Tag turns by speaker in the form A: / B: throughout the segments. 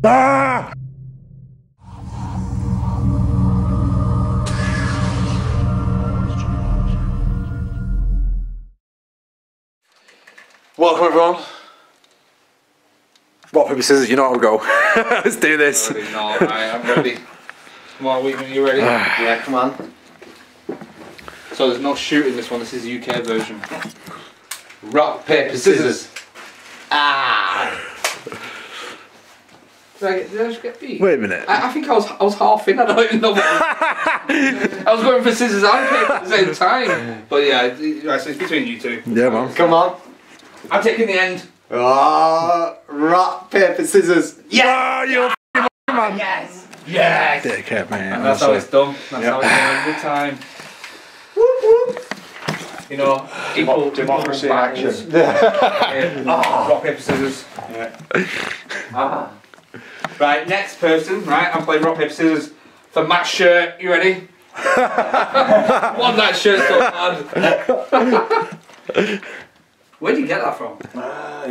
A: Ah! Welcome everyone. Rock, paper, scissors, you know how to go. Let's do this.
B: I'm ready. Come on, Wheatman, you ready?
C: Yeah, come on.
B: So there's no shooting this one, this is the UK version. Rock, paper, scissors. Ah! Did I just get beat?
A: Wait a minute.
B: I think I was half in, I don't even know what I was going for scissors and paper at the same time. But yeah, right, so it's between you two.
A: Yeah, man.
C: Come on.
B: I'm taking the end.
C: Oh, rock, paper, scissors.
A: Yeah, you're a man.
B: Yes! Yes!
A: Dickhead, man.
B: And that's how it's done. That's how it's done every time. Whoop whoop. You know, equal
C: democracy action.
B: Rock, paper, scissors. Yeah. Ah. Right, next person. Right, I'm playing rock, paper, scissors for Matt's shirt. You ready? Want that shirt so bad. Where did you get that from?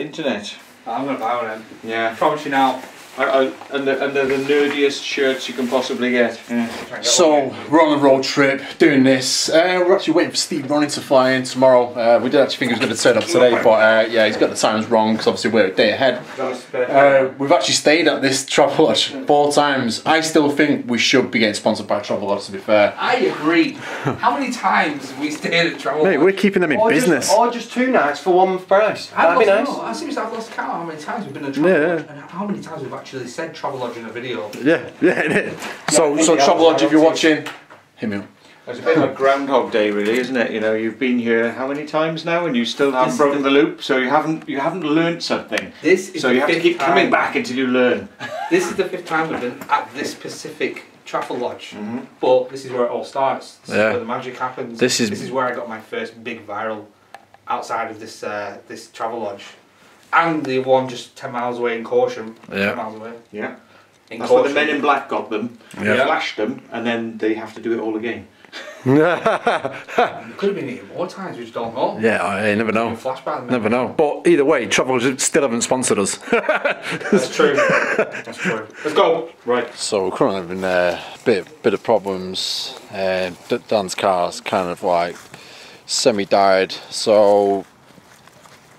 C: Internet.
B: I'm gonna buy one then.
C: Yeah.
B: I promise you now.
C: Under the nerdiest shirts you can possibly get. Yeah.
A: So, we're on a road trip, doing this. We're actually waiting for Steve Ronin to fly in tomorrow. We did actually think he was going to turn up today, but yeah, he's got the times wrong because obviously we're a day ahead. We've actually stayed at this travel lodge 4 times. I still think we should be getting sponsored by travel lodge, to be fair.
B: I agree. How many times have we stayed at travel lodge?
A: Mate, we're keeping them in business.
C: Or just 2 nights for 1 price. That'd be nice.
B: I seriously, I've lost count how many times we've been at travel lodge and how many times we've actually said travel lodge in a video.
A: Yeah, innit? So travel lodge, if you're watching, hit me up.
C: It's a bit like Groundhog Day, really, isn't it? You know, you've been here how many times now, and you still haven't broken the loop, so you haven't learned something. So you have to keep coming back until you learn.
B: This is the 5th time we've been at this specific travel lodge, but this is where it all starts. This is where the magic happens. This is where I got my first big viral outside of this this travel lodge, and the one just 10 miles away in Caution. 10 miles away.
C: Yeah. That's where the men in black got them. They flashed them, and then they have to do it all again.
B: It could have been even more times, we just don't know.
A: Yeah, I never know.
B: Flashback,
A: never know. But either way, travel lodge still haven't sponsored us.
B: That's true. That's true. Let's go. Right.
A: So we're currently having a bit of problems. Dan's car's kind of like semi-died, so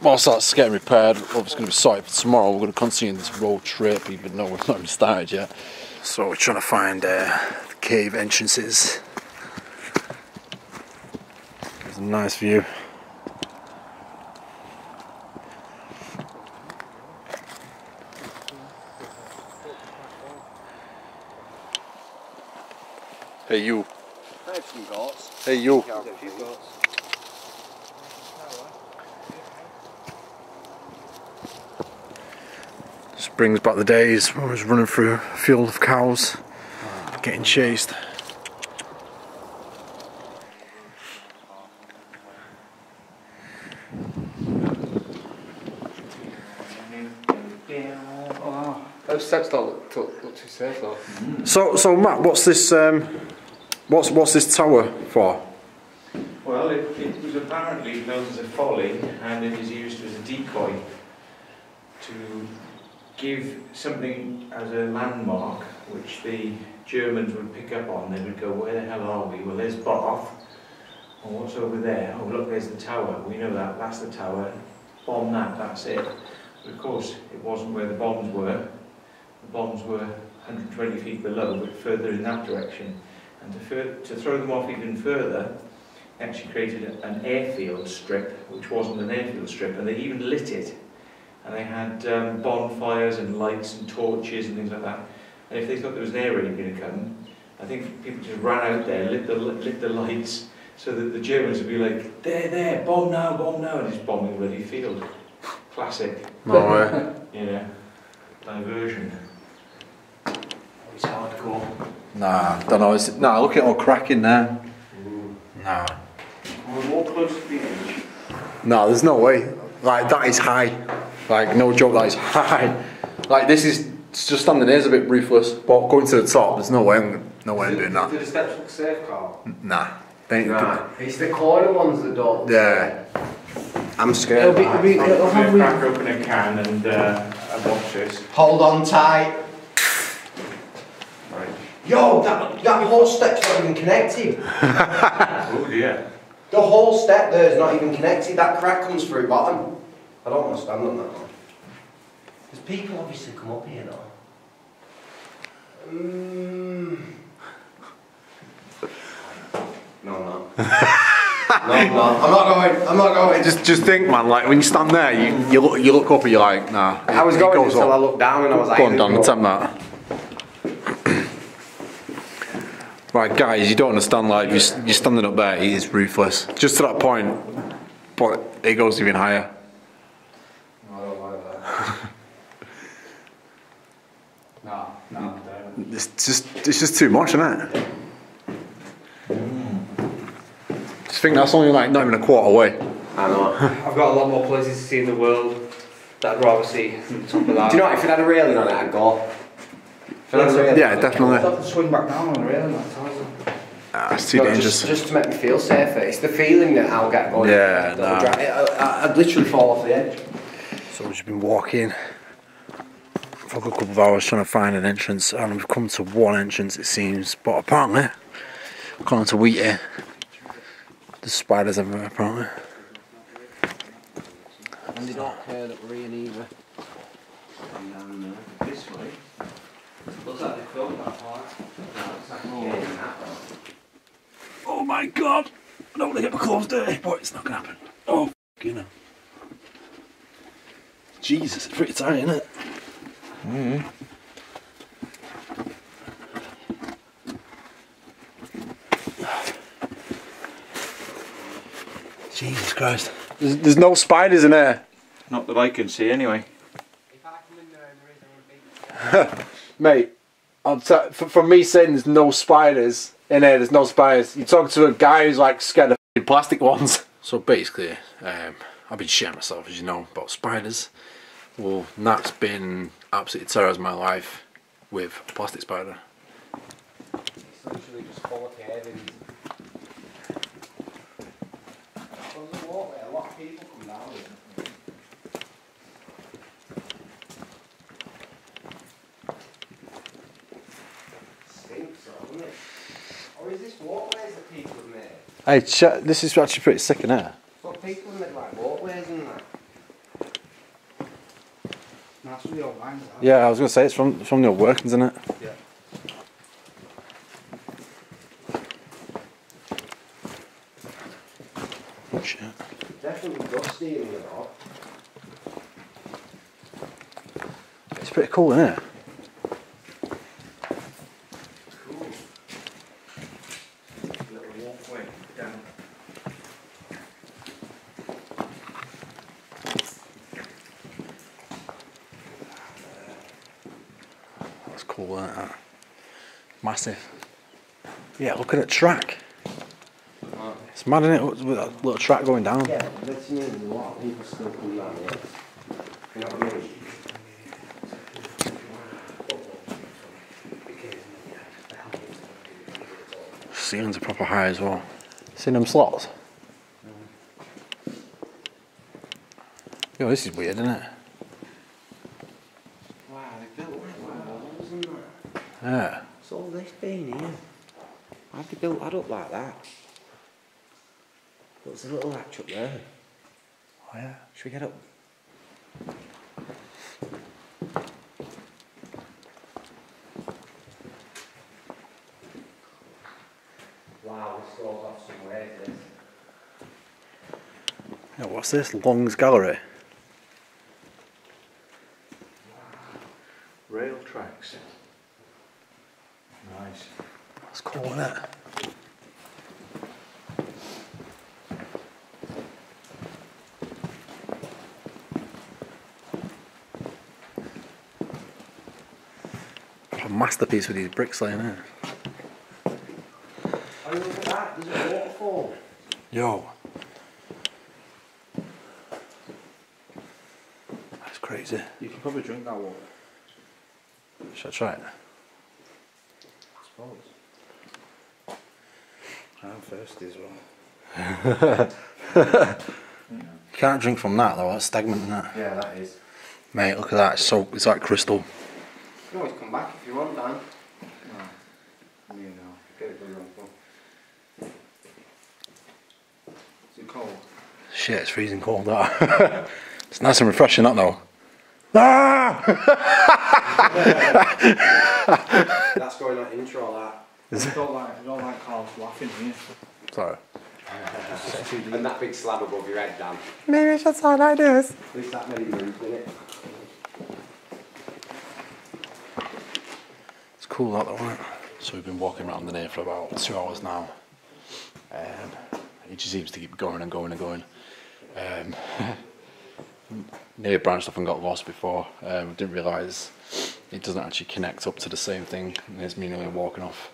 A: whilst that's getting repaired, obviously going to be sorted for tomorrow. We're going to continue this road trip, even though we've not even started yet. So we're trying to find the cave entrances. There's a nice view. Hey you.
C: I have some goats.
A: Hey you. Just brings back the days when I was running through a field of cows, getting chased.
B: Those steps don't look too safe though.
A: So Matt, what's this this tower for?
C: Well, it was apparently built as a folly, and it is used as a decoy to give something as a landmark which the Germans would pick up on. They would go, where the hell are we? Well, there's Bath. Oh, what's over there? Oh, look, there's the tower. We know that. That's the tower. Bomb that. That's it. But of course, it wasn't where the bombs were. The bombs were 120 feet below, but further in that direction. And to throw them off even further, they actually created an airfield strip, which wasn't an airfield strip, and they even lit it. And they had bonfires and lights and torches and things like that. And if they thought there was an air raid going to come, I think people just ran out there, lit the lights, so that the Germans would be like, there, bomb now, and just bombing the bloody field. Classic.
A: No way.
C: Yeah. Diversion. It's hardcore.
A: Nah, don't know. Nah, look at it all cracking there. Nah.
C: We're more close to the edge.
A: Nah, there's no way. Like, that is high. Like, no joke, that is high. Like, this is just standing there is a bit ruthless, but going to the top, there's no way I'm doing that.
C: Do the steps look safe, Carl?
A: Nah. They ain't
C: Nah. It's the corner ones that don't.
A: Yeah.
C: I'm scared.
B: It'll have
C: crack open a can and watch this.
D: Hold on tight. Yo, that whole step's not even connected.
C: Oh dear.
D: The whole step there is not even connected. That crack comes through bottom. I don't want to stand on that one. Because people obviously come up here now. No, I'm not. No, I'm not. I'm not going. I'm not going.
A: Just think, man. Like when you stand there, you look up and you're like, nah.
D: I was going until I looked down and I was like,
A: go on, Dan, attempt that. Right, guys, you don't understand. Like you're standing up there, it is ruthless. Just to that point, but it goes even higher.
B: I don't like that. No.
A: It's just too much, isn't it? Just think that's only like not even a quarter away.
D: I know.
B: I've got a lot more places to see in the world that I'd rather see than the top of that.
D: Do you know what? If it had a railing on it, I'd go.
A: Yeah, definitely.
B: I'd have to swing back down on the railing, that's awesome.
A: It's too dangerous.
D: Just to make me feel safer. It's the feeling that I'll get going.
A: Yeah, nah.
D: I'd literally fall off the edge.
A: So we've just been walking for a good couple of hours trying to find an entrance, and we've come to one entrance, it seems. But apparently, according to Wheaty, there's spiders everywhere, apparently.
D: And they don't care that we're in either.
C: This way.
B: Looks like they filmed that part.
A: Oh my god! I don't want to get my clothes dirty, but it's not going to happen. Oh, you know. Jesus, it's pretty tight, isn't it? Jesus Christ. There's no spiders in there.
C: Not that I can see anyway.
D: If I come in there and there is a big
A: Mate, from me saying there's no spiders in there, there's no spiders. You talk to a guy who's like scared of plastic ones. So basically, I've been shitting myself, as you know, about spiders. Well, that's been absolutely terrorising my life with a plastic spider.
D: It's literally just full of cabins. There's a walkway, a lot of people come down here. Stinks though, doesn't it? Or is this walkways that people have made?
A: Hey, this is actually pretty sick in here.
D: But people have made like walkways and that.
B: That's from the old mines, that.
A: Yeah, I was going to say, it's from the old workings, isn't it?
B: Yeah.
A: Oh shit.
D: Definitely dusty in the lot.
A: It's pretty cool, isn't it?
C: Cool. Little walkway down.
A: That's cool, isn't it? Massive. Yeah, look at that track. It's mad, isn't it? With that little track going down.
D: Yeah, that's me. There's a lot of people still come down here. You know what I mean?
A: Ceilings are proper high as well. Seen them slots? Yo, this is weird, isn't it?
D: Wow, they built walls and that.
A: Yeah.
D: What's all this been here? Why have they built that up like that? There's a little hatch up there.
A: Oh yeah.
D: Should we get up? Wow, this goes off some way, this.
A: Yeah, what's this? Long's Gallery.
C: Rail tracks. Nice.
A: That's cool, isn't it? A masterpiece with these bricks laying there.
D: Oh, look at that, there's a waterfall.
A: Yo. That's crazy.
B: You can probably drink that water.
A: Should I try it?
B: I suppose. I'm thirsty as well.
A: You can't drink from that though, that's stagnant, isn't it?
D: Yeah, that is.
A: Mate, look at that, it's like crystal.
D: You can always come back if you want, Dan.
B: You know, get it done. Is it cold?
A: Shit, it's freezing cold, that. It's nice and refreshing, that, though. Ah!
D: That's going on intro, that.
B: I don't like Carl's laughing here.
A: Sorry.
D: And that big slab above your head, Dan.
A: Maybe I should sound like this.
D: At least that many moves in it.
A: It's cool, that, though, isn't it? So we've been walking around the near for about 2 hours now. It just seems to keep going and going and going. Near branched off and got lost before. Didn't realise it doesn't actually connect up to the same thing. And it's me nearly walking off.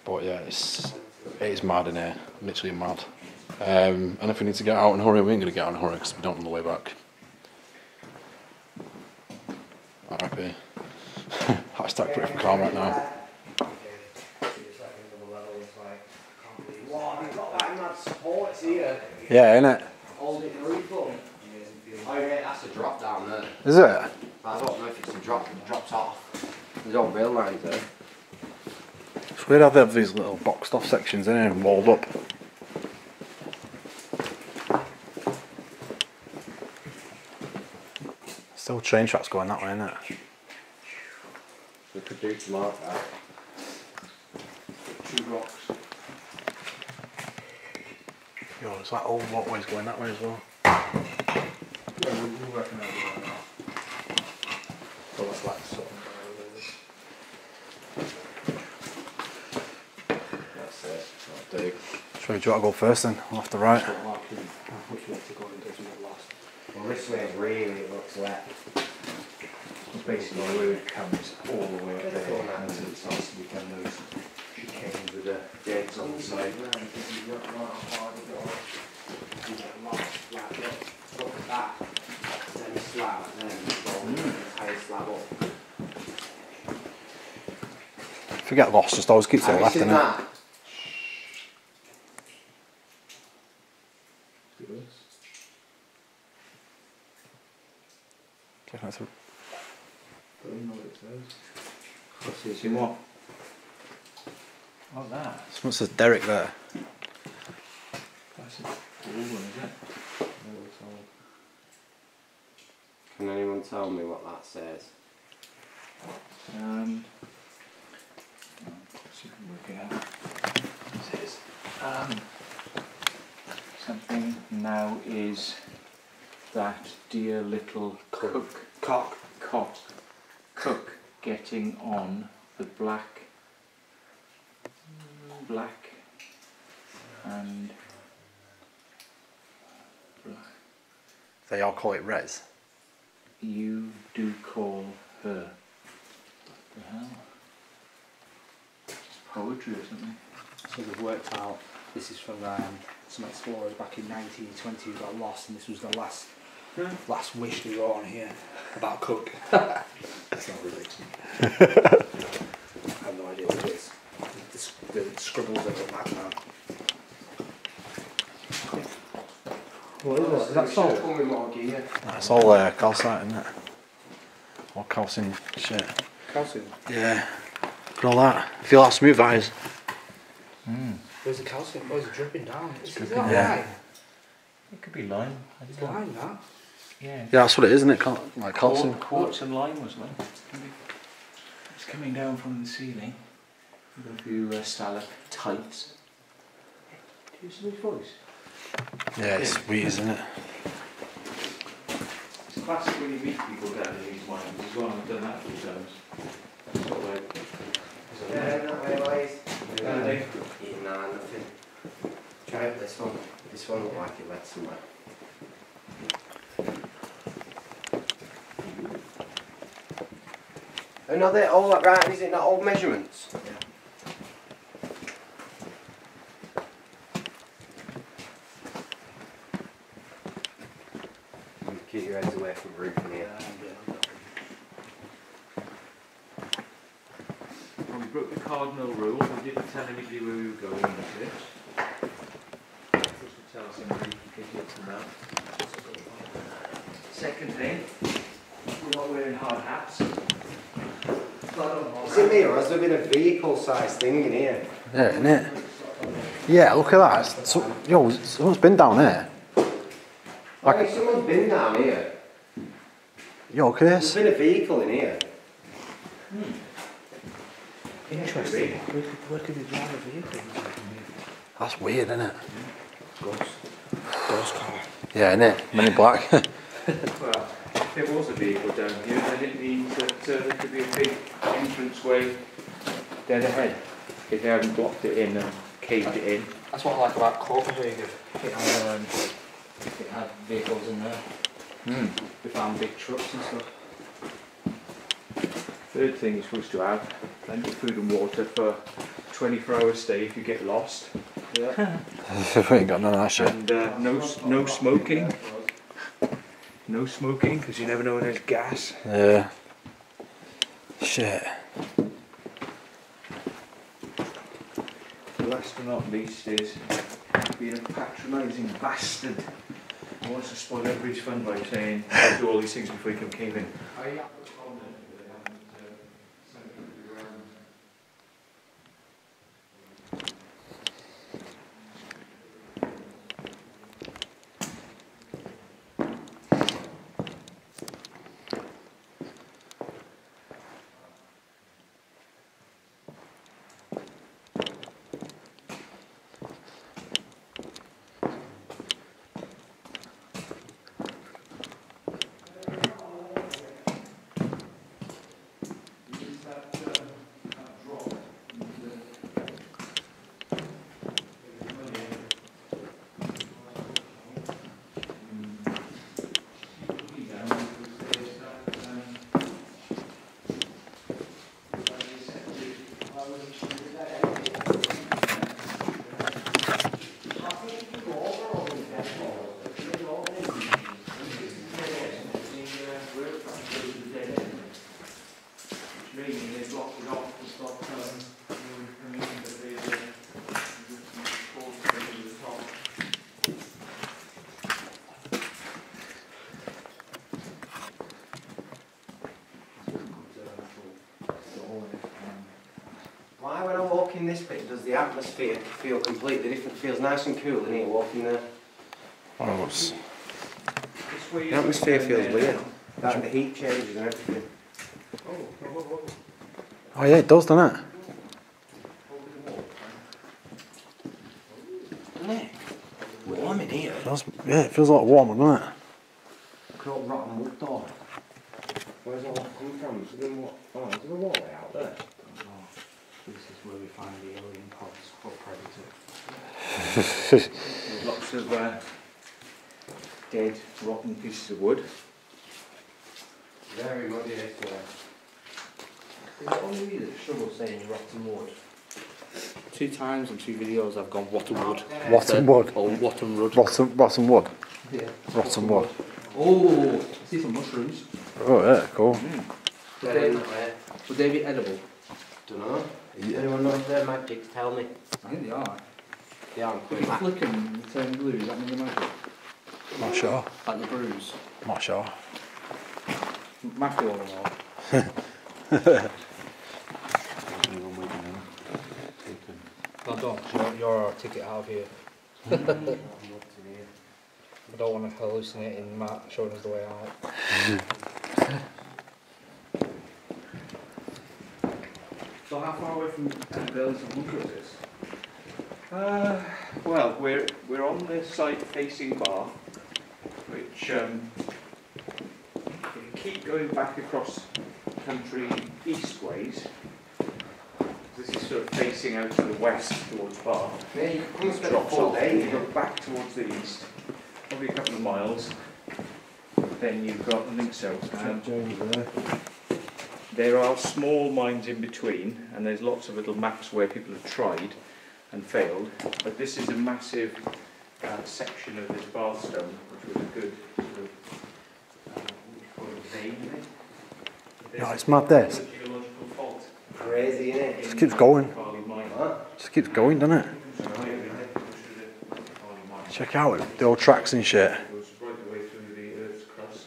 A: But yeah, it is mad in here, literally mad. And if we need to get out and hurry, we ain't going to get out and hurry because we don't know the way back. RIP. Hashtag pretty for calm right now.
D: Wow, they've got that mad supports here.
A: Yeah, innit?
D: Hold it roof up. Oh yeah, that's a drop down there.
A: Is it?
D: I don't know if it's a drop, it drops off. There's all rail lines there.
A: It's weird how they have these little boxed off sections in here and walled up. Still train tracks going that way, isn't it?
D: We could do tomorrow, that.
B: 2 rocks.
A: Yo, it's like old walkways going that way as well.
B: Yeah, we're working out that now.
A: So that's like something.
B: That's it.
A: Do you want to go first then? I'll have to right.
B: Which way to go in case we get lost?
D: Well, this way really looks wet.
B: It's basically the road comes all the way up there until it starts to become those chicanes with the gates on the side.
D: Look at that. Semi slab and then the entire slab up.
A: If we get lost, just always keep to the
D: Have you
A: left,
D: seen
A: innit?
D: that?
A: Checking it through.
B: Let's see, see what? What's that?
A: Someone says Derek there.
B: That's a cool one, is it?
D: Can anyone tell me what that says?
B: See if we can work it out. It says, something now is that dear little cook getting on the black and black.
A: They all call it Res.
B: You do call her. What the hell? Poetry or something.
E: So they've worked out, this is from some explorers back in 1920 who got lost, and this was the last wish they wrote on here about Cook. That's not really. I have no idea what it is. The scribbles of a madman.
D: What is that salt? Come with more gear.
A: That's all calcite, isn't it? All calcium shit.
E: Calcium.
A: Yeah. Look at all that. Feel how smooth that is.
E: Where's the calcium? Oh, it's dripping down. Is that
A: Yeah.
E: lime?
B: It could be lime.
E: It's lime, that.
B: Yeah.
A: Yeah, that's what it is, isn't it? Like calcium.
B: Quartz and lime was like. It's coming down from the ceiling. We've got a few stalactites. Do you see his voice?
A: Yeah, it's sweet, isn't it?
B: It's classic when you meet people down in these mines as well. I've done that a few times. Sort of like,
D: Yeah, not really.
B: Anything?
D: Nah, nothing. Try it this one. This one looks like it led somewhere. Oh no, they're all right, is it not old measurements? Yeah. Keep your heads away from the roof in here.
B: Well, we broke the cardinal rule. We didn't tell anybody where we were going with it. Just to tell somebody you could get to that. Second thing, we're not wearing hard hats.
D: Is it me or has there been a vehicle-sized thing in here?
A: Yeah, isn't it? Yeah, look at that. So, yo, someone's been down here.
D: Like, someone's been down here.
A: Yo, look at
D: There's
A: this.
D: been a vehicle in here.
E: Interesting. Where could they drive a vehicle?
A: That's weird, isn't it?
E: Ghost car.
A: Yeah, isn't it? Men in Black.
C: Well, if there was a vehicle down here, then it means that there could be a big entranceway dead ahead. If they hadn't blocked it in and caved it in.
E: That's what I like about Copenhagen. It had vehicles in there. We found big trucks and stuff.
C: Third thing you're supposed to have, plenty of food and water for 24-hour stay if you get lost.
E: Yeah.
A: We ain't got none of that shit.
C: And no smoking. No smoking, because you never know when there's gas.
A: Yeah. Shit.
C: Last but not least is being a patronising bastard who wants to spoil everybody's fun by saying, I'll do all these things before you come caving.
D: Why, when I walk in this bit, does the atmosphere feel completely different? It feels nice and cool in here walking there.
A: Oh, it's...
D: The atmosphere feels weird. Like the heat changes and everything.
A: Oh yeah, it does, doesn't it?
D: Isn't it? Warm in here.
A: Yeah, it feels a lot warmer, doesn't it?
D: Look at all rotten wood door. Where's all that come from? Is there a wallway out there?
E: This is where we find the alien pods or predator.
C: There's lots of dead, rotten pieces of wood.
D: Very muddy everywhere.
E: Is it only me that struggles saying rotten wood? 2 times on 2 videos I've gone rotten wood.
A: Rotten wood.
E: Or rotten wood.
A: Rotten wood.
E: Yeah.
A: Rotten wood.
E: Oh, I see some mushrooms.
A: Oh yeah, cool.
E: Would they be edible?
D: Don't know. Anyone know if they're magic? Tell me.
E: I think they are.
D: They are.
E: If you flick them and they turn blue, does that mean they're magic?
A: Not sure.
E: Like the brews.
A: Not sure.
E: Matthew all in all. No, don't. You're our ticket out of here. I don't want to hallucinate in Matt showing us the way out.
C: So how far away from Burlington Bunker is this? Well, we're on the side facing bar, which if you keep going back across country east ways, this is sort of facing out to the west towards Bar.
D: Yeah, you can spend a
C: Drops
D: full
C: off,
D: day
C: you
D: here.
C: go back towards the east, probably a couple of miles, then you've got the links out. There are small mines in between, and there's lots of little maps where people have tried and failed, but this is a massive section of this bathstone, which was a good sort of, what do you call it, vein in it.
A: No, it's mad this.
C: Geological fault.
D: Crazy, innit?
A: Just keeps going.
D: What?
A: Just keeps going, doesn't it? Check out the old tracks and shit.
C: It goes right the way through the Earth's crust,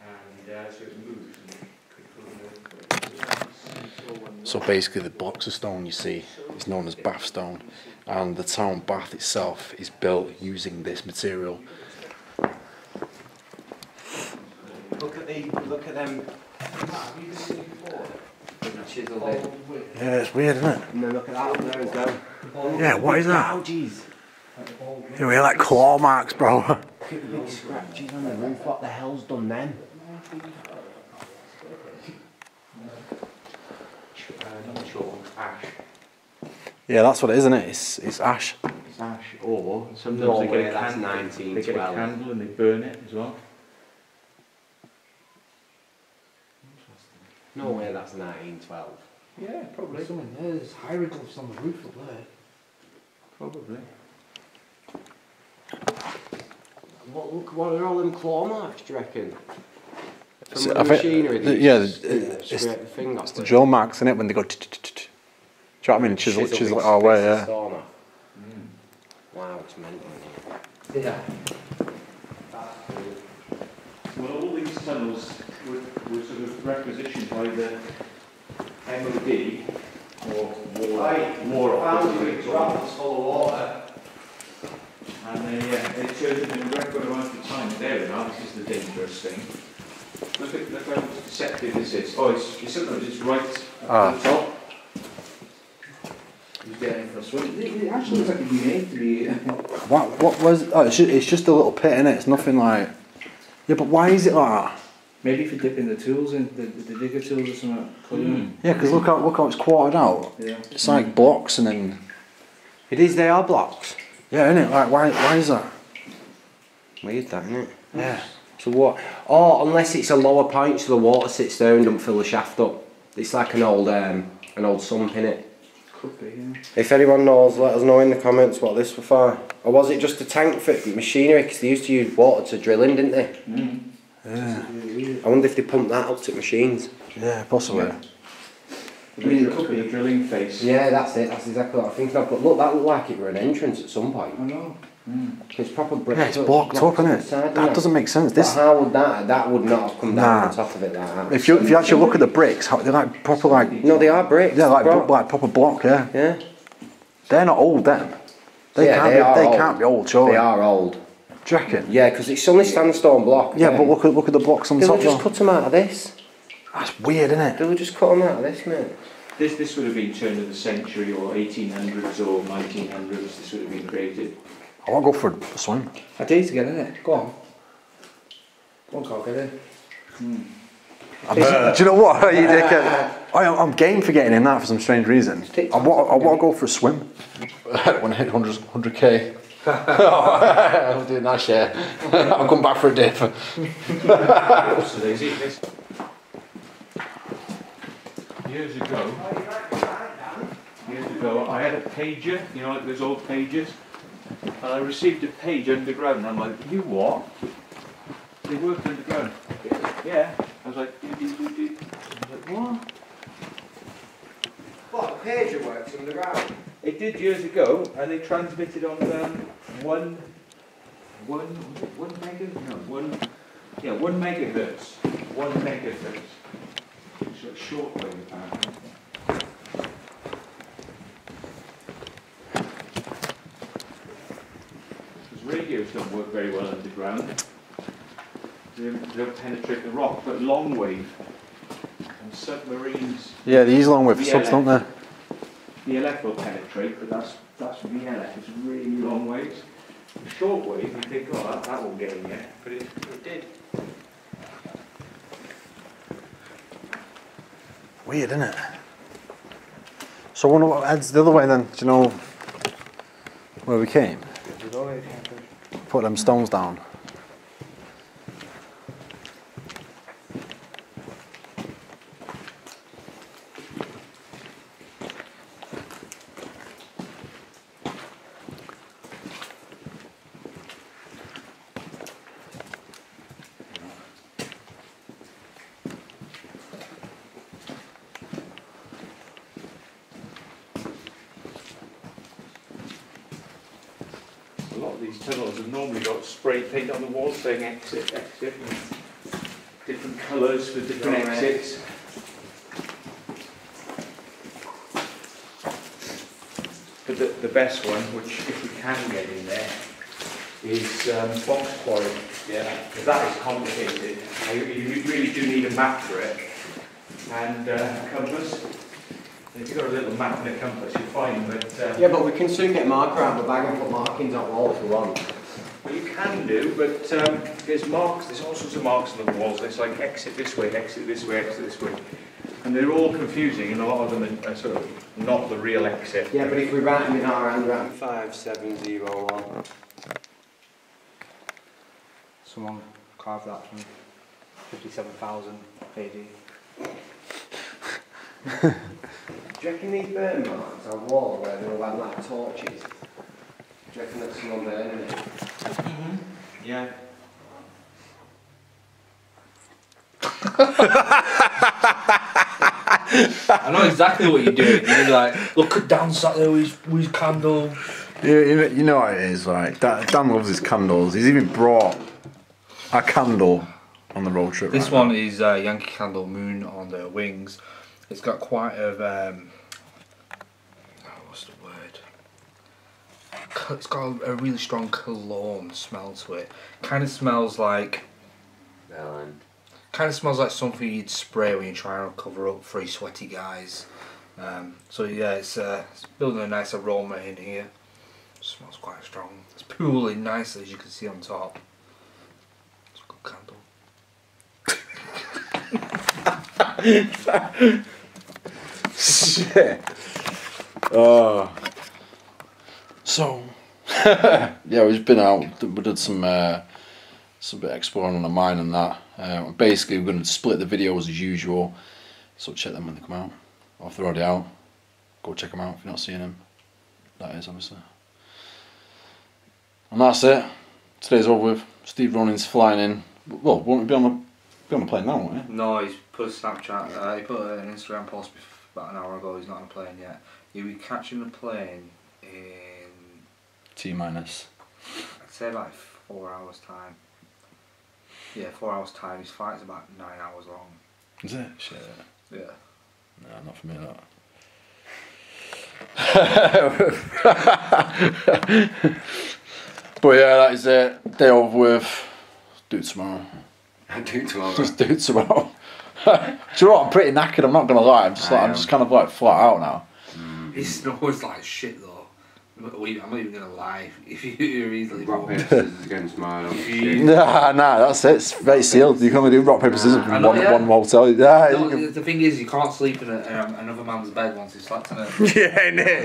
C: and so it moves and could pull the
A: So basically the blocks of stone you see is known as bath stone, and the town bath itself is built using this material.
D: Look at them. Have you seen it before? Chiseled in.
A: Yeah, it's weird, isn't it?
D: And then look at that one there as well.
A: Yeah, what is that?
D: Gouges.
A: Yeah, we like claw marks, bro.
D: Look at the big scratches on the roof. What the hell's done then?
C: Not sure. Ash.
A: Yeah, that's what it is, isn't it? It's ash.
C: It's ash, or sometimes
D: No
C: they
D: way,
C: get a
D: that's
C: candle.
D: 1912.
C: They get a candle and they burn it as well.
D: No way, that's 1912.
C: Yeah, probably.
E: There's hieroglyphs on the roof up there.
C: Probably.
D: What are all them claw marks, do you reckon? From
A: So,
D: the
A: I think-
D: machinery?
A: yeah,
D: it's
A: the drill marks, isn't it? When they go. Do you know what I mean? Chisel it our way, yeah.
D: Wow, it's mental.
E: Yeah.
C: Well, all these tunnels were sort of requisitioned by the MOD or war officers,
D: full of water.
C: and they turned them in a record amount of time. There we are. This is the dangerous thing. Look how deceptive this is. Oh, sometimes it's right at the top.
E: He's getting for a swim. It actually looks like it'd be made to be.
A: What was? Oh, it's just a little pit in it. It's nothing like. Yeah, but why is it like that?
E: Maybe if you're dipping the tools in, the digger tools or something.
A: Yeah, because look how it's quartered out.
E: Yeah.
A: It's like blocks and then.
D: They are blocks.
A: Yeah, isn't it? Like why is that?
D: Weird that, isn't it?
A: Yeah.
D: So what? Oh, unless it's a lower point so the water sits there and don't fill the shaft up. It's like an old sump in it.
E: Could be, yeah.
D: If anyone knows, let us know in the comments what this was for. Or was it just a tank for machinery? Because they used to use water to drill in, didn't they?
C: Mm.
A: Yeah.
D: I wonder if they pumped that out to machines.
A: Yeah, possibly.
C: Yeah. I mean, it could be a drilling face.
D: Yeah, that's it. That's exactly what I'm thinking of. But look, that looked like it were an entrance at some point.
E: I know.
D: It's proper brick.
A: Yeah, it's blocked up, isn't it? That doesn't make sense.
D: But how would that would not have come down on top of it like that?
A: If you actually look at the bricks, they're like proper like.
D: No, they are bricks.
A: Yeah, like proper block. Yeah.
D: Yeah.
A: They're not old then. They can't be old, surely.
D: They are old.
A: Do you reckon?
D: Yeah, because it's only sandstone block.
A: Yeah, but look at the blocks on
D: They'll
A: top.
D: just cut them out of this.
A: That's weird, isn't it?
D: They'll just cut them out of this, mate.
C: This would have been turn of the century or 1800s or 1900s. This would have been created.
A: I want to go for a swim.
E: I dare you to get in it. Go on. Go on, Carl, get in.
A: Do you know what? You dickhead. I'm game for getting in that for some strange reason. I want to go for a swim. When I hit 100k. I'm doing that shit. I'll come back for a dip.
C: Years ago, I had a pager, you know, like those old pagers, and I received a page underground, and I'm like, you what? They worked underground. Yeah. I was like, I was like, what?
D: What, a pager works underground?
C: It did years ago, and they transmitted on one megahertz. 1 megahertz. It's like shortwave apparently. Because radios don't work very well underground. They don't penetrate the rock, but long wave and submarines.
A: Yeah, they use long wave for subs, don't they?
C: The LF will penetrate, but that's VLF. It's really long waves. Short wave, you think, oh, that won't get in yet, but it did.
A: Weird, isn't it? So I wonder what heads the other way then. Do you know where we came? Put them stones down.
C: A lot of these tunnels have normally got spray paint on the wall saying exit, exit, and different colours for different exits. But the best one, which if we can get in there, is box quarry. Yeah. Because that is complicated. You really do need a map for it and a compass. If you've got a little map and a compass, you're fine. But
D: yeah, but we can soon get marker out of the bag and put markings on the wall if we want.
C: well, you can do, but there's marks. There's all sorts of marks on the walls. It's like exit this way, exit this way, exit this way. And they're all confusing, and a lot of them are sort of not the real exit.
D: Yeah, but if we write them in our handwriting. 5701.
E: Someone carved that from 57,000 AD.
D: Do you reckon these burn marks on wall where they all had like torches? Do you reckon that's someone burning it?
C: Yeah.
E: I know exactly what you're doing. You're like, look at Dan sat there with his candle.
A: You know what it is, like Dan loves his candles. He's even brought a candle on the road trip.
E: This one is Yankee Candle Moon on the wings. It's got quite a what's the word? It's got a really strong cologne smell to it. Kind of smells like. Kind of smells like something you'd spray when you're trying to cover up 3 sweaty guys. So yeah, it's building a nice aroma in here. It smells quite strong. It's pooling nicely, as you can see on top. It's a good candle.
A: Shit. Oh. So, yeah, we've been out. We did some bit of exploring on the mine and that. Basically, we're going to split the videos as usual. So check them when they come out. Or if they're already out, go check them out if you're not seeing them. That is obviously. And that's it. Today's over with. Steve Ronin's flying in. Well, won't we be on the plane now, won't we?
E: No, he's put a Snapchat. He put an Instagram post about an hour ago. He's not on a plane yet. He'll be catching the plane in
A: T-minus.
E: I'd say like 4 hours time. Yeah, 4 hours time. His flight's about 9 hours long.
A: Is it? Shit.
E: Yeah.
A: No, not for me that. But yeah, that is it. Day over with. Do it tomorrow.
D: Do it tomorrow.
A: Just do it tomorrow. Do you know what? I'm pretty knackered. I'm not gonna lie. I'm just kind of like flat out now.
E: He snores like shit though. I'm not even gonna lie. If you're easily
D: Rock,
E: bored.
D: paper, scissors against mine.
A: Nah, that's it. It's very sealed. You can only do rock, paper, scissors from one hotel. Yeah,
E: No, the thing is, you can't sleep in another man's bed once he's slept in it.
A: yeah, innit?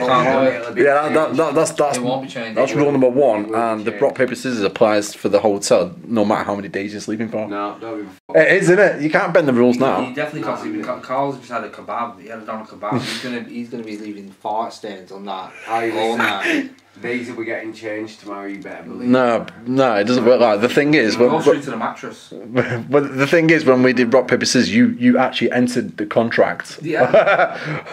A: That's
E: It won't be changed.
A: that's rule number one. And the rock, paper, scissors applies for the hotel, no matter how many days you're sleeping for.
D: No, don't be.
A: It is, isn't it? You can't bend the rules now.
E: You definitely can't sleep in. Carl's just had a kebab. He had a doner kebab. He's gonna be leaving fart stains on that all night.
D: These will be getting changed tomorrow, you better believe.
A: No, it doesn't work like that. The thing is,
E: Go straight to the mattress.
A: but the thing is, when we did rock, paper, scissors, you actually entered the contract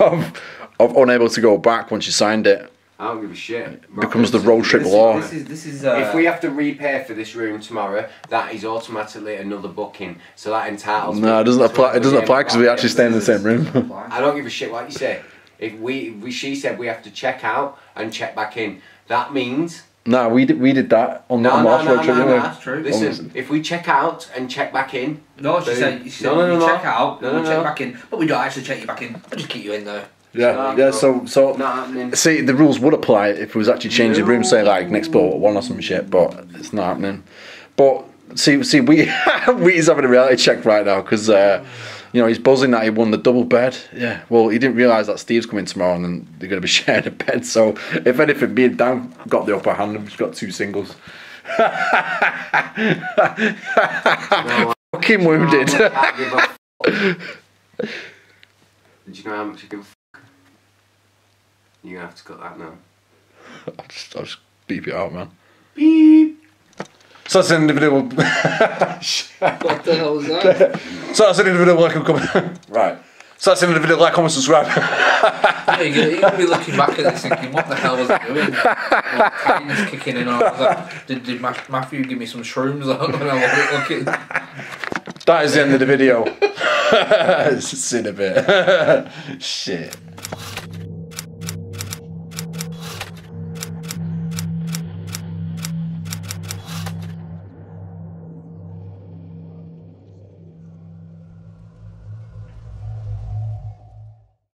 A: of unable to go back once you signed it.
D: I don't give a shit.
A: It becomes the road trip law.
E: This is
D: if we have to repay for this room tomorrow, that is automatically another booking. So that entitles.
A: No, it doesn't apply. It doesn't apply because we actually stay in the same room.
D: I don't give a shit what you say. If she said we have to check out and check back in. That means.
A: No, we did that on that March road trip.
E: That's true.
D: Listen, if we check out and check back in.
E: No, she said check out, check back in, but we don't actually check you back in. We'll just keep you in there.
A: Yeah. So
D: not happening.
A: See, the rules would apply if it was actually changing rooms, say like next door one or some shit, but it's not happening. But see, we he's having a reality check right now because he's buzzing that he won the double bed. Yeah, well, he didn't realise that Steve's coming tomorrow and then they're going to be sharing a bed. So if anything, me and Dan got the upper hand and we've got 2 singles. Fucking wounded.
D: Did you know how much you give a f***? You're going to have to cut that now.
A: I'll just beep it out, man. Beep. So that's the end of the video.
E: What the hell was that?
A: So that's the end of the video. Like and comment. Right. So that's the end of the video. Like, comment, subscribe.
E: You're going to be looking back at this thinking, what the hell was I doing? Kindness kicking in. Did Matthew give me some shrooms when I wasn't looking?
A: That is the end of the video. See in a bit. Shit.